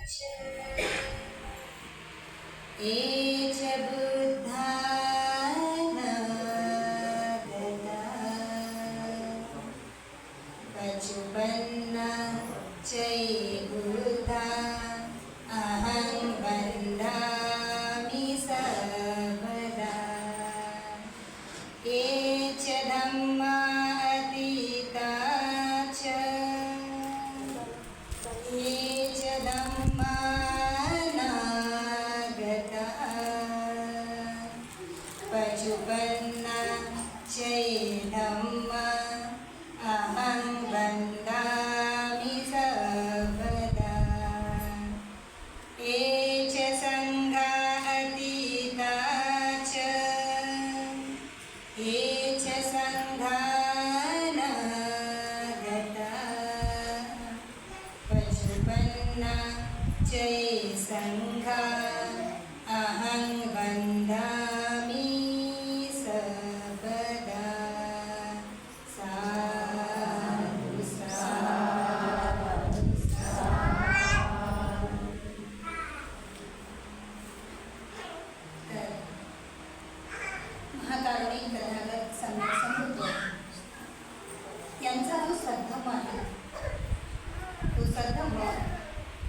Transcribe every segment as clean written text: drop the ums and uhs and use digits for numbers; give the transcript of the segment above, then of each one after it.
H Buddha पचुपन्ना चै बुद्धा अहं वन्दामि सर्वदा। एच धम्मा अतीता च एच धम्मा नागता पचुपन्ना चै धम्मा अहं वन्दामि सर्वदा। एच सङ्घा अतीता च एच सङ्घा नागता पचुपन्ना चै सङ्घा अहं वन्दामि सर्वदा। साधु साधु साधु। तर महाकारुणिक तथागत सम्यक समृद्ध यांचा जो सद्धम्म आहे, तो सद्धम्म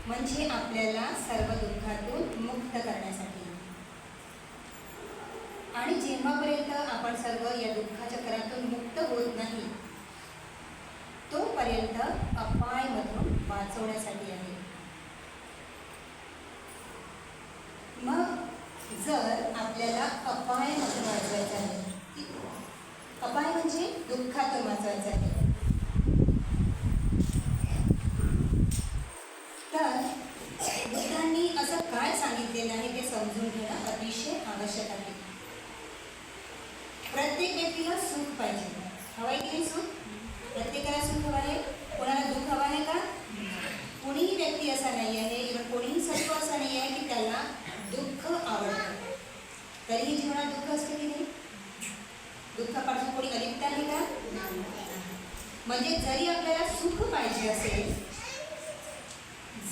म्हणजे आपल्याला सर्व दुःखातून मुक्त करण्यासाठी। आणि जेव्हापर्यंत आपण सर्व या दुःखाचक्रातून मुक्त होत नाही तोपर्यंत अपायमधून वाचवण्यासाठी आहे। मग जर आपल्याला अपायमधून वाचवायचं आहे, अपाय म्हणजे दुःखातून वाचवायचं आहे, तर बुद्धांनी असं काय सांगितलेलं आहे ते समजून घेणं अतिशय आवश्यक आहे। प्रत्येक व्यक्तीला सुख पाहिजे, हवं आहे की सुख? प्रत्येकाला सुख हवं आहे, कोणाला दुःख हवं आहे का? कोणीही व्यक्ती असा नाही आहे, इव्हन कोणीही सत्व असा नाही आहे की त्याला दुःख आवडतं। तरीही जीवनात दुःख असते की नाही? दुःखापासून कोणी अलिप्त आहे का? म्हणजे जरी आपल्याला सुख पाहिजे असेल,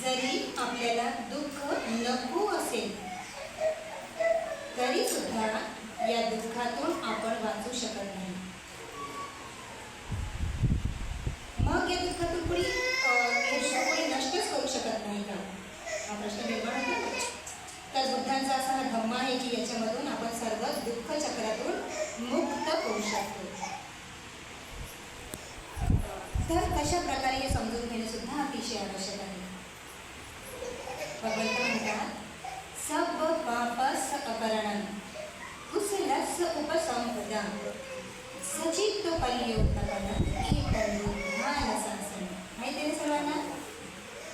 जरी आपल्याला दुःख नको असेल, तरी सुद्धा या दुःखातून आपण वाचू शकत नाही। मग या दुःखातून कोणी नष्टच करू शकत नाही का? हा प्रश्न निर्माण होतो। तर बुद्धांचा असा हा धम्म आहे की याच्यामधून आपण सर्व दुःख चक्रातून मुक्त होऊ शकतो। तर कशा प्रकारे हे समजून घेणे सुद्धा अतिशय आवश्यक आहे। भगवंत म्हणतात, सब पापस अपरणं कुशलस्य उपसंपदा सचित्त पर्योत्तपनं एकरूपमानसासनं। माहिती आहे सर्वांना?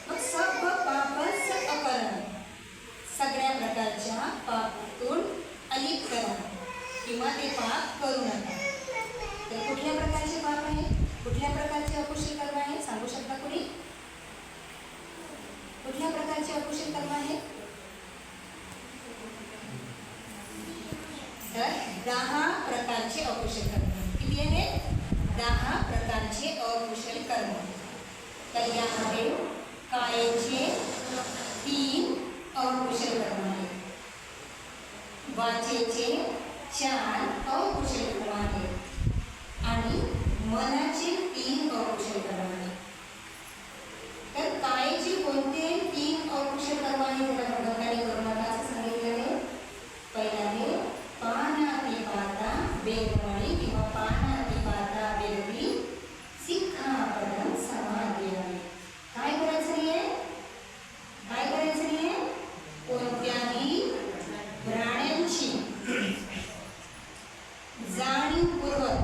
मग सब पापस अपरणं, सगळ्या प्रकारच्या पापातून अलिप्त राहा किंवा ते पाप करू नका। तर कुठल्या प्रकारचे पाप आहे, कुठल्या प्रकारचे अकुशल कर्म आहे, सांगू शकता कोणी? कुठल्या प्रकारचे अकुशल कर्म आहे? तर 10 प्रकारचे अकुशल कर्म। किती आहेत? 10 प्रकारचे अकुशल कर्म। तर यामध्ये कायेचे 3 अकुशल कर्म आहेत, वाचेचे 4 अकुशल कर्म आहेत आणि मनाचे 3 अकुशल कर्म आहेत। तर कायेचे कोणते 3 अकुशल कर्म आहेत त्याला भगवंतांनी करू नका असं सांगितलेलं आहे? पहिला आहे पानातिपाता वेदमणी किंवा पानातिपाता वेदवी सिक्खापदं समादयामि। काय करायचं नाही आहे? काय करायचं नाही आहे? कोणत्याही प्राण्यांची जाणीवपूर्वक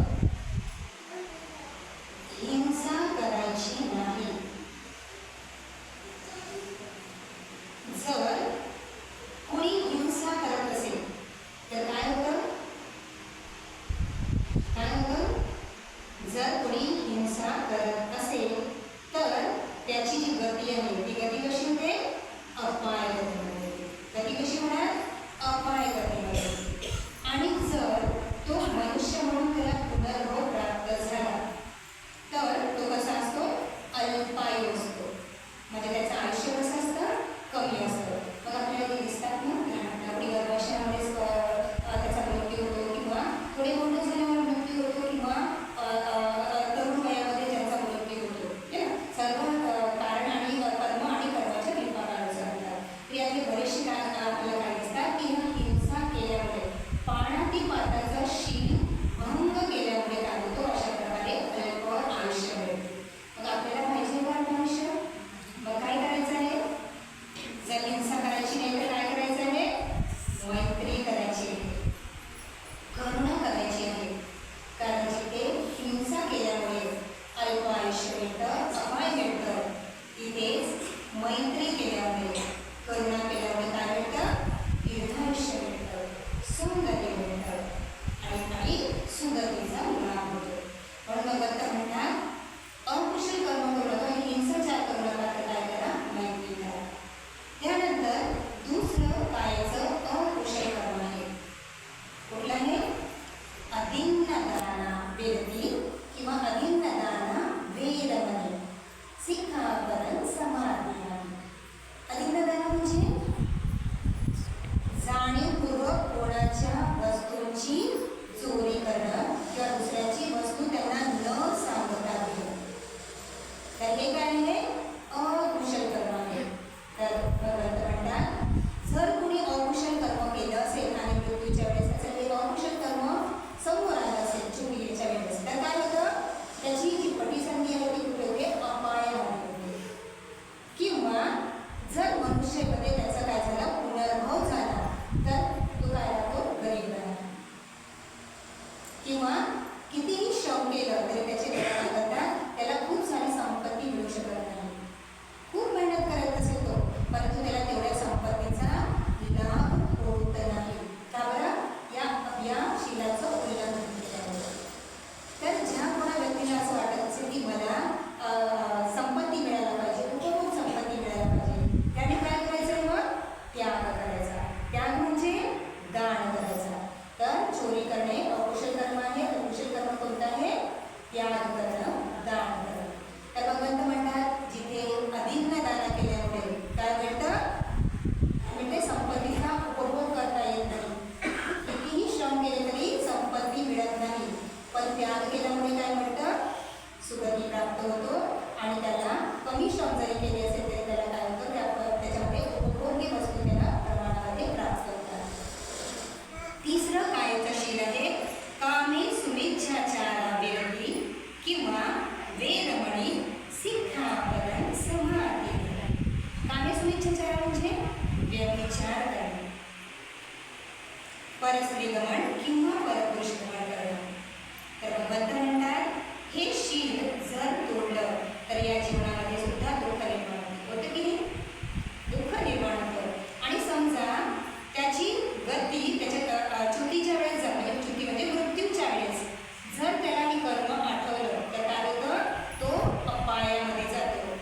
केल्यामुळे, करुणा केल्यामुळे काय मिळतं? दीर्घायुष्य मिळतं, सौंदर्य मिळतं आणि सुंदरतेचा लाभ होतो. म्हणून भगवंत म्हणतात अकुशल कर्म करू नका, हिंसाचार करू नका, तर काय करा? मैत्री करा. त्यानंतर दुसरं कायचं अकुशल कर्म आहे. कुठलं आहे? अदिन्नदाना वेदी किंवा अदिन्नदाना वेदमणी सिक्खापदं समाधियामि. अदिन्नदान म्हणजे जाणीवपूर्वक कोणाच्या वस्तूंची चोरी करणं किंवा दुसऱ्याची वस्तू त्यांना न सांगता घेणं. तर हे काय आहे? अकुशल कर्म आहे. तर भगवंत म्हणतात जर कुणी अकुशल कर्म केलं असेल आणि मृत्यूच्या वेळेस असेल, हे अकुशल कर्म समोर आलं असेल चुकीच्या वेळेस, तर काय होतं? त्याची जी पटीसंधी आहे ती कुठे होते? अपायामध्ये होते. किंवा जर मनुष्यमध्ये त्याचा काय झाला? पुनर्भव झाला तर तो काय राहतो? गरीब राहतो. किंवा कितीही श्रम केलं तरी त्याचे काय करतात? त्याला खूप सारी संपत्ती मिळू शकत नाही. खूप मेहनत करत असेल तो, परंतु त्याला तेवढ्या संपत्तीचा लाभ होत नाही. का बरं? या शीलाचं उल्लंघन केल्यामुळे. तर ज्या कोणा व्यक्तीला असं वाटत असेल की मला संपत्ती मिळायला पाहिजे, खूप संपत्ती मिळायला पाहिजे, त्याने काय करायचं? मग त्याग करायचा. त्याग म्हणजे दान करायचा. तर चोरी करणे अकुशल कर्म आहे. अकुशल कर्म कोणतं आहे? त्याग करणं, दान करणं. तर भगवंत म्हणतात जिथे अदिन्न दान केल्यामुळे काय मिळतं? म्हणजे संपत्तीचा उपभोग करता येत नाही. कितीही श्रम केले तरी संपत्ती मिळत नाही. पण त्याग केल्यामुळे काय मिळतं? सुगती प्राप्त होतो आणि त्याला कमी श्रम जरी केले असेल तरी त्याला काय होतं? त्याच्यामध्ये उपभोग्य वस्तू त्याला प्रमाणामध्ये प्राप्त होतात. तिसरं कायचं शील आहे कामे सुमिच्छाचारा विरती किंवा वेदमणी सिक्खापदं समाधियामि. कामे सुमिच्छाचार म्हणजे व्यभिचार करणे, परस्त्रीगमन किंवा परपुरुष गमन करणं. तर भगवंत म्हणतात हे शील जर तोडलं तर या जीवनामध्ये सुद्धा दुःख निर्माण होतं की नाही? दुःख निर्माण होतं. आणि समजा त्याची गती त्याच्या चुकीच्या वेळेस जाते, चुकी म्हणजे मृत्यूच्या वेळेस जर त्याला ही कर्म आठवलं तर काय होतं? तो अपायामध्ये जातो.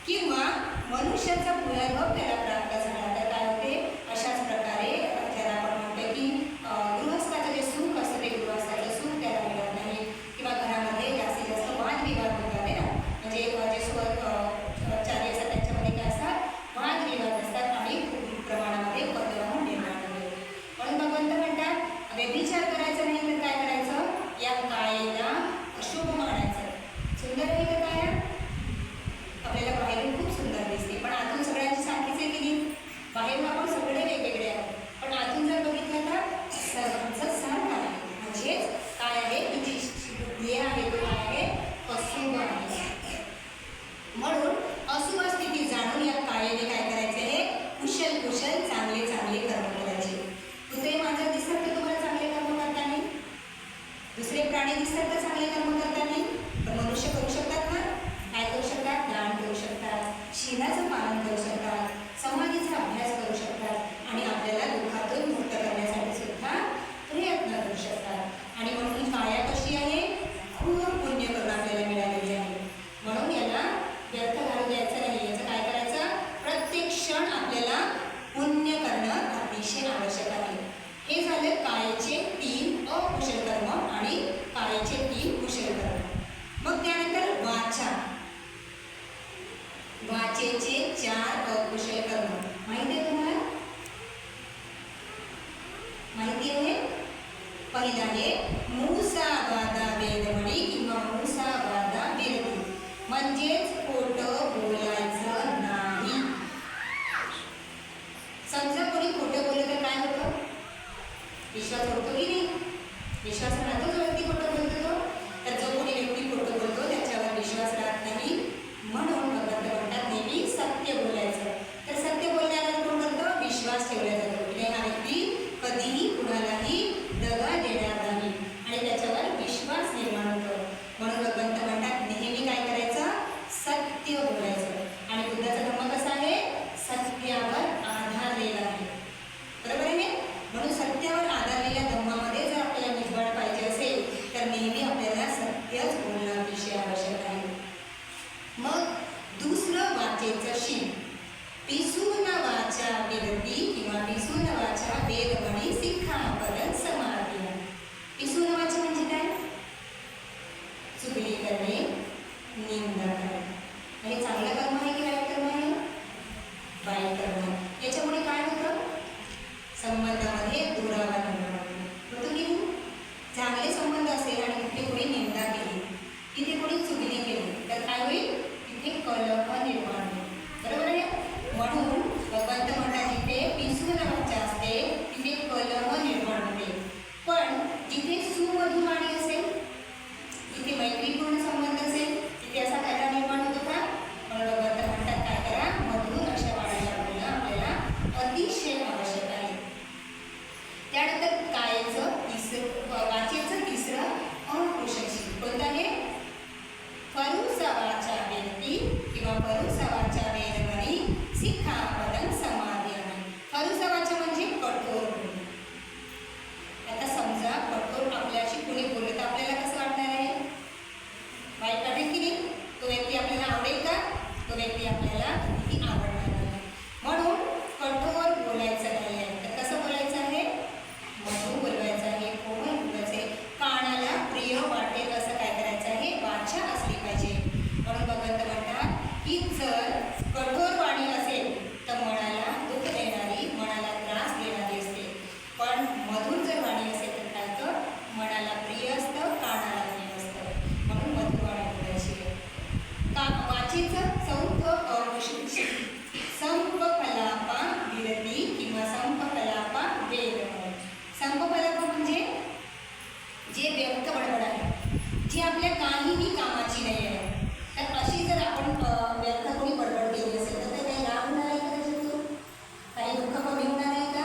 किंवा मनुष्याचा पुनर्भव त्याला प्राप्त झाला तर काय होते? अशाच प्रकारे त्याला आपण म्हणतो की गृहस्थाचं जे सुख असतं ते गृहस्थाचं सुख त्याला मिळत नाही. किंवा घरामध्ये जास्तीत जास्त वादविवाद होतात आहे ना, म्हणजे जे स्वचार्य असतात त्यांच्यामध्ये काय असतात? वादविवाद असतात आणि खूप प्रमाणामध्ये कलह निर्माण होतो. म्हणून भगवंत म्हणतात व्यभिचार करायचा नाही तर काय करायचं? या कायेला अशुभ मानायचं. सुंदर आहे का काय? आपल्याला बाहेरून खूप सुंदर दिसते पण आतून सगळ्यांची सारखीच आहे की नाही? बाहेरून आपण सगळे वेगवेगळे आहोत पण आतून जर बघितलं तर सर्वांचं सारखं आहे. म्हणजेच काय आहे? तुझी बुद्धी आहे तो काय आहे? अशुभ आहे. म्हणून अशुभ स्थिती जाणून या कायेने काय करायचे आहे? कुशल चांगले कर्म करायचे. कुत्रे मांजर दिसतात तर तुम्हाला चांगले कर्म करता नाही, दुसरे प्राणी दिसतात तर चांगले कर्म करता नाही, पण मनुष्य करू शकतात ना? काय करू शकतात? दान करू शकतात, शीलाचं पालन करू शकतात, समाधीचा अभ्यास करू शकतात आणि आपल्याला दुःखातून मुक्त करण्यासाठी सुद्धा प्रयत्न करू शकतात. आणि म्हणून ही काया कशी आहे? खूप पुण्य करून आपल्याला मिळालेली आहे. म्हणून याला व्यर्थ घालू द्यायचं नाही. याचं काय करायचं? प्रत्येक क्षण आपल्याला पुण्य करणं अतिशय आवश्यक आहे. हे झाले कायेचे 3 अकुशल कर्म आणि कायेचे 3 कुशल कर्म. मग त्यानंतर वाचेचे 4 अकुशल कर्म. माहिती आहे तुम्हाला? माहिती आहे? पहिला आहे मुसावादा वेदमणी किंवा मुसावादा विरती, म्हणजेच खोटं बोलायचं नाही. समजा कोणी खोटं बोललं तर काय होतं? विश्वास होतो की नाही? विश्वास राहतो जो व्यक्ती खोटं बोलतो तो. तर जो कोणी व्यक्ती खोटं बोलतो त्याच्यावर विश्वास राहत नाही. म्हणून भगवंत म्हणतात नेहमी सत्य बोलायचं. तर सत्य बोलण्यावर कोण करतो? विश्वास ठेवला जातो की हा व्यक्ती कधीही कुणालाही दगा देणार नाही आणि त्याच्यावर विश्वास निर्माण होतो. म्हणून भगवंत म्हणतात नेहमी काय करायचं? सत्य बोलायचं. वाचा विरती किंवा पिसून वाचा वेदमणी सिक्खापदं समादया. पिसून वाचा म्हणजे काय? चुगली करणे, निंदा करणे. हे चांगलं कर्म आहे की वाईट कर्म आहे? वाईट कर्म. याच्यामुळे काय होतं? संबंधामध्ये दुरावा निर्माण होतो की चांगले संबंध असेल आणि तिथे कोणी निंदा केली, तिथे कोणी चुगली केली तर काय होईल? तिथे कलह निर्माण होईल. बरोबर आहे? म्हणून भगवंत म्हणतात जिथे पिसून वाचा असते तिथे कलह निर्माण होते. पण जिथे सुमधुर वाणी असेल, जिथे मैत्रीपूर्ण संबंध असेल, तिथे असा कलह निर्माण होतो का? म्हणून भगवंत म्हणतात काय करा? मधुर अशा वाणीला बोलणं आपल्याला अतिशय आवश्यक आहे. त्यानंतर वाचेचं तिसरं अपुरुषशी कोणतं आहे? परुसा वाचा वेदती किंवा परुसा वाचा वेदमणी सिक्खापदं समादयामि. परुसा वाचा म्हणजे कठोर बोलणे. आता समजा कठोर आपल्याशी कोणी बोललं तर आपल्याला कसं वाटणार आहे? वाईट वाटेल की नाही? तो व्यक्ती आपल्याला आवडेल का? तो व्यक्ती आपल्याला किती आवडणार नाही. म्हणून कठोर बोलायचं नाही आहे. तर कसं बोलायचं आहे? मधुर बोलवायचं आहे, कोमल बोलायचं आहे, कानाला प्रिय वाटेल असं काय करायचं आहे? वाचा असली पाहिजे. म्हणून भगवंत म्हणतात की जर कठोर वाणी असेल तर मनाला दुःख देणारी, मनाला त्रास देणारी असते. पण मधुर जर वाणी असेल तर काय तर मनाला प्रिय असतं, कानाला प्रिय असतं. म्हणून मधुर वाणी बोलायची. वाचेचं चौथं अपुरुषशी संपकलापा विरती किंवा संपकलापा वेदमणी. संपकलाप म्हणजे जे व्यर्थ बडबड आहे, जी आपल्या काहीही कामाची नाही आहे. तर अशी जर आपण व्यर्थ कोणी बडबड केली असेल तर ते काही लाभ होणार आहे का त्याच्यातून? काही दुःख कमी होणार आहे का?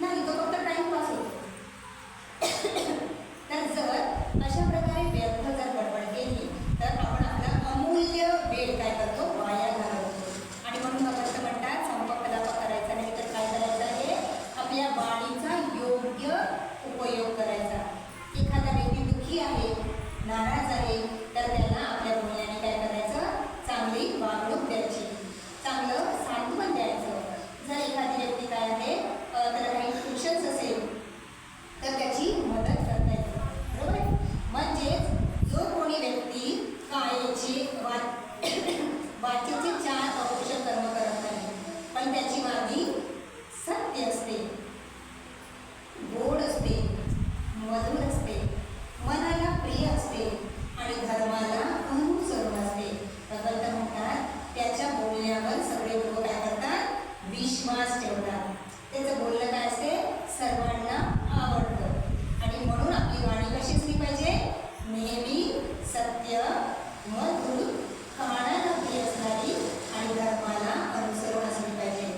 नाही, तो फक्त टाईमपास होतो. तर जर अशा प्रकारे व्यर्थ जर बडबड केली तर आपण आपला अमूल्य वेळ काय करतो? वाया घालवतो. आणि म्हणून भगवंत म्हणतात संपकलाप करायचा नाही तर काय करायचं आहे? आपल्या वाणीचा योग्य उपयोग करायचा. एखादा व्यक्ती दुःखी आहे, नाराज आहे तर त्याला आपल्या बोलण्याने काय करायचं? चांगली वागणूक द्यायची, चांगलं सांत्वन द्यायचं. जर एखादी व्यक्ती काय आहे त्याला काही ट्युशन्स असेल तर त्याची मदत करता येते. बरोबर आहे? म्हणजेच जो कोणी व्यक्ती कायेचे वाचेचे 4 अपरुष कर्म करत नाही पण त्याची वाणी सत्य असते, गोड असते, मधुर असते, मनाला प्रिय असते आणि धर्माला अनुसरून असते. भगवंत म्हणतात त्याच्या बोलण्यावर सगळे लोक काय करतात? विश्वास ठेवतात. त्याचं बोलणं काय असते? सर्वांना आवडतं. आणि म्हणून आपली वाणी कशी असली पाहिजे? नेहमी सत्य, मधुर, कानाला प्रिय असणारी आणि धर्माला अनुसरून असली पाहिजे.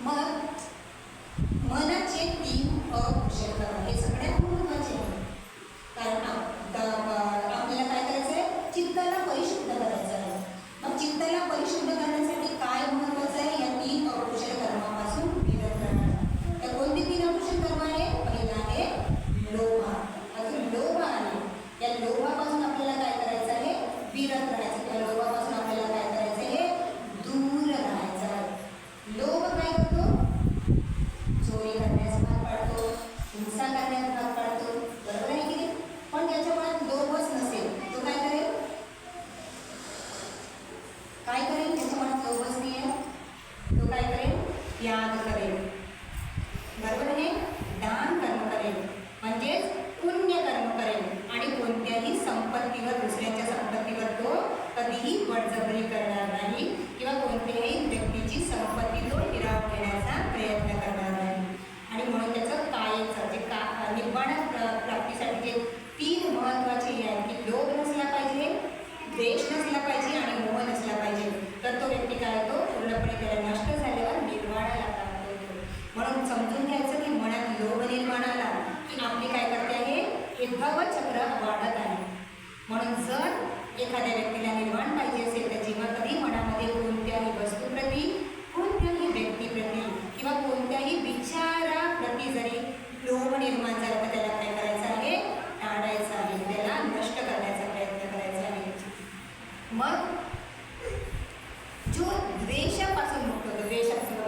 मग मनाचे 3 अपुरुष कर्म हे सगळ्यात महत्त्वाचे आहे. कारण आपल्याला काय करायचं आहे? चित्ताला परिशुद्ध करायचं आहे. मग चित्ताला परिशुद्ध करण्यासाठी काय महत्त्वाचं आहे? या 3 अपुरुष कर्मापासून विरत राहणं. तर कोणती 3 अपुरुष कर्म आहे? पहिला आहे लोभ. अजून लोभ आहे. या लोभापासून आपल्याला काय करायचं आहे? विरत राहायचं. किंवा लोभापासून आपल्याला काय करायचं आहे? दूर राहायचं आहे. लोभ काय करतो? चोरी करण्यास भाग पाडतो, हिंसा करण्यास भाग पाडतो. बरोबर आहे की नाही? पण त्याच्या मनात लोभच नसेल तो काय करेल? काय करेल? त्याच्या मनात लोभच नाही आहे, तो काय करेल? त्याग करेल. बरोबर आहे? दान कर्म करेल, म्हणजेच पुण्य कर्म करेल. आणि कोणत्याही संपत्तीवर, दुसऱ्याच्या संपत्तीवर तो कधीही बळजबरी करणार नाही किंवा कोणत्याही व्यक्तीची संपत्ती तो हिरावून घेण्याचा प्रयत्न करणार नाही. आणि म्हणून त्याचं कायेचं जे निर्वाण प्राप्तीसाठी जे 3 महत्त्वाचे हे आहेत की लोभ नसला पाहिजे, द्वेष नसला पाहिजे आणि मोह नसला पाहिजे. तर तो व्यक्ती काय होतो? पूर्णपणे त्याला नष्ट झाल्यावर निर्वाणाला प्राप्त होतो. म्हणून समजून घ्यायचं की मनात लोभ निर्माण आला की आपली काय करते आहे? विभव चक्र वाढत आहे. म्हणून जर एखाद्या व्यक्तीला निर्वाण पाहिजे असेल तर जेव्हा कधी मनामध्ये कोणत्याही वस्तूप्रती, कोणत्याही व्यक्तीप्रती किंवा कोणत्याही विचाराप्रती जरी लोभ निर्माण झाला तर त्याला काय करायचं आहे? टाळायचं आहे, त्याला नष्ट करण्याचा प्रयत्न करायचा आहे. मग जो द्वेषापासून मुक्त होतो, द्वेषापासून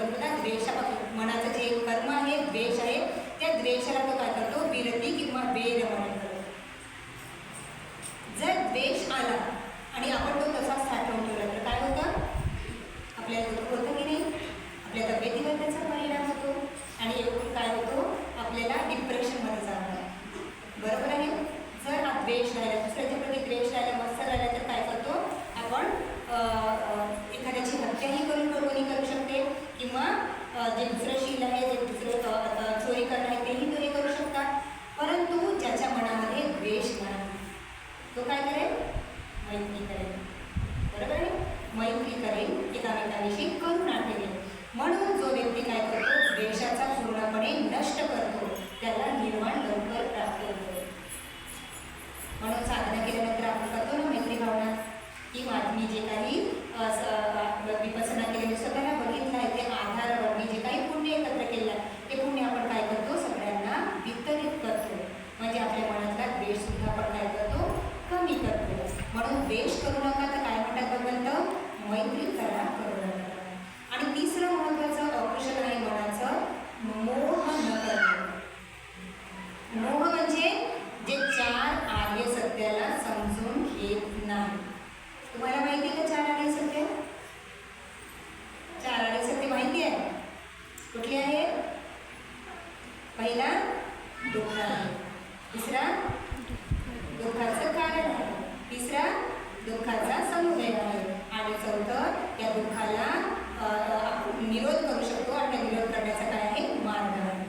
आपल्या तब्येतीवर त्याचा परिणाम होतो आणि एकूण काय होतो, आपल्याला डिप्रेशनमध्ये जाणार. बरोबर आहे. जर हा द्वेष राहिला, दुसऱ्याच्या प्रती द्वेष राहिला, मत्सर राहिला, तर काय करतो आपण, एखाद्याची हत्याही कोणी करू शकते किंवा जे दुसरं शील आहे, जे दुसरं चोरी करणं आहे तेही तो हे करू शकतात. परंतु ज्याच्या मनामध्ये द्वेष नाही तो काय करेल, मैत्री करेल. बरोबर आहे. मैत्री करेल, एकामेकांविषयी करुणा ठेवेल. म्हणून जो व्यक्ती काय करतो, द्वेषाचा पूर्णपणे नष्ट करतो, त्याला निर्वाण लवकर प्राप्त होतो. म्हणून साधना केल्यानंतर आपण करतो ना मैत्री भावना, की मी जे काही विपसना केलेली स्वतःला बघितलं आहे ते आधारावर मी जे काही पुण्य एकत्र केलं आहे ते पुण्य आपण काय करतो, सगळ्यांना वितरित करतो. म्हणजे आपल्या मनातला द्वेष सुद्धा आपण काय करतो, कमी करतो. म्हणून द्वेष करू नका, तर काय म्हणतात भगवंत, मैत्री करा, करू नका. आणि तिसरं महत्त्वाचं अकुशल आहे मनाचं, मोह न करणे. मोह म्हणजे जे 4 आर्य सत्याला समजून घेत नाही. तुम्हाला माहिती आहे का 4 आर्य सत्य? 4 आर्य सत्य माहिती आहे? कुठली आहे? पहिला दुःख आहे, दुसरा दुःखाचं कारण आहे, तिसरा दुःखाचा समुदय आहे आणि चौथं या दुःखाला निरोध करू शकतो आणि त्या निरोध करण्याचा काय आहे, मार्ग आहे.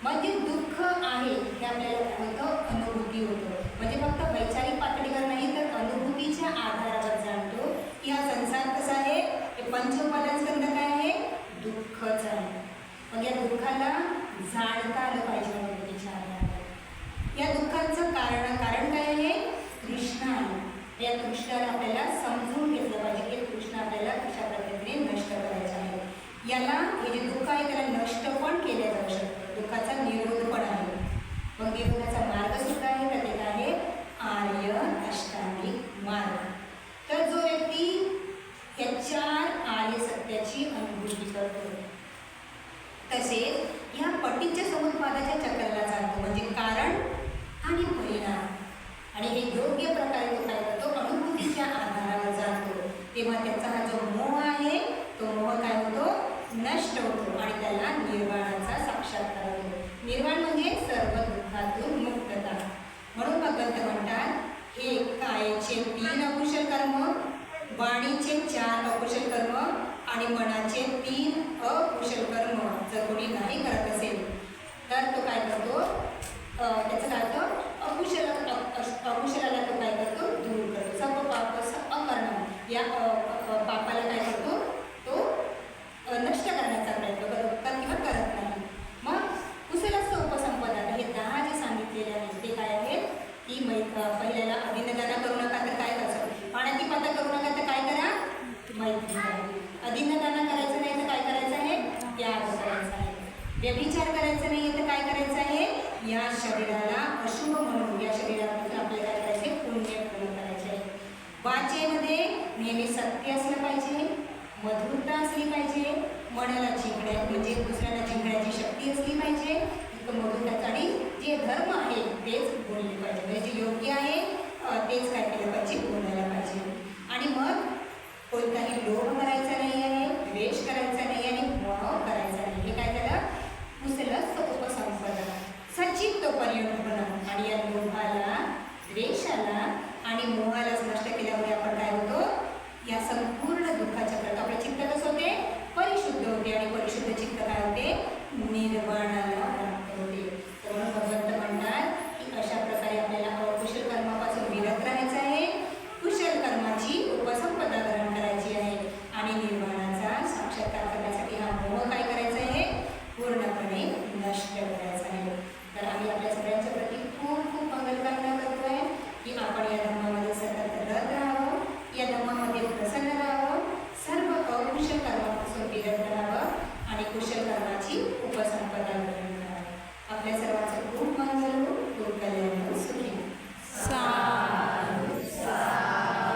म्हणजे दुःख आहे हे आपल्याला काय होतं, अनुभूती होतं. म्हणजे फक्त वैचारिक पातळीवर नाही तर अनुभूतीच्या आधारावर जाणतो की हा संसार कसा आहे. हे पंचोपादानस्कंध काय आहे, दुःखच आहे. मग या दुःखाला जाणता आलं पाहिजे अनुभूतीच्या आधारावर. या दुःखाचं कारण काय आहे, तृष्णा आहे. या तृष्णाला आपल्याला समजून घेतलं पाहिजे की तृष्णा आपल्याला कशा पद्धतीने नष्ट करायचं आहे. याला हे जे दुःख आहे त्याला नष्ट पण केलं जाऊ शकतं, दुःखाचा निरोध पण आहे. मग निरोधाचा मार्ग सुद्धा आहे, तर ते आहे आर्य अष्टांगिक मार्ग. तर जो व्यक्ती या 4 आर्य सत्याची अनुभूती करतो, तसेच ह्या पटीच्या समुत्पादाच्या चक्राला जातो, म्हणजे कारण आणि परिणाम, आणि हे योग्य प्रकारे तो काय करतो, अनुभूतीच्या आधारावर जातो. तेव्हा त्याचा हा जो मोह आहे तो मोह काय होतो, नष्ट होतो आणि त्याला निर्वाणाचा साक्षात्कार होतो. निर्वाण म्हणजे सर्व दुःखातून मुक्तता. म्हणून भगवंत म्हणतात, हे कायेचे 3 अकुशल कर्म, वाणीचे 4 अकुशल कर्म आणि मनाचे 3 अकुशल कर्म जर कोणी नाही करत असेल तर तो काय करतो, त्याचं काय होतं, अकुशलाला तो काय करतो, दूर करतो. सर्व पाप अकर्ण, या पापाला काय करतो, तो नष्ट करण्याचा प्रयत्न करतो किंवा करत नाही. मग कुशलस्थ उपसंपदा, हे 10 जे सांगितलेले आहेत ते काय आहेत, की पहिल्याला अभिनदाना करू नका तर काय करायचं, पाण्याची पाता करू नका तर काय करा, मैत्री करा. अभिनदाना करायचं नाही तर काय करायचं आहे, त्याग करायचा आहे. व्यभिचार करायचं नाही तर काय करायचं आहे, या शरीराला अशुभ म्हणून या शरीरापासून आपल्याला काय करायचे, पुण्य पूर्ण करायचे आहे. वाचेमध्ये नेहमी सत्य असलं पाहिजे, मधुरता असली पाहिजे, मनाला जिंकण्या म्हणजे दुसऱ्याला जिंकण्याची शक्ती असली पाहिजे, मधुरता, आणि जे धर्म आहे तेच बोलले पाहिजे. म्हणजे जे योग्य आहे तेच काय केलं पाहिजे, बोलायला पाहिजे. आणि मग कोणताही लोभ करायचा नाही आहे, द्वेष करायचा नाही आणि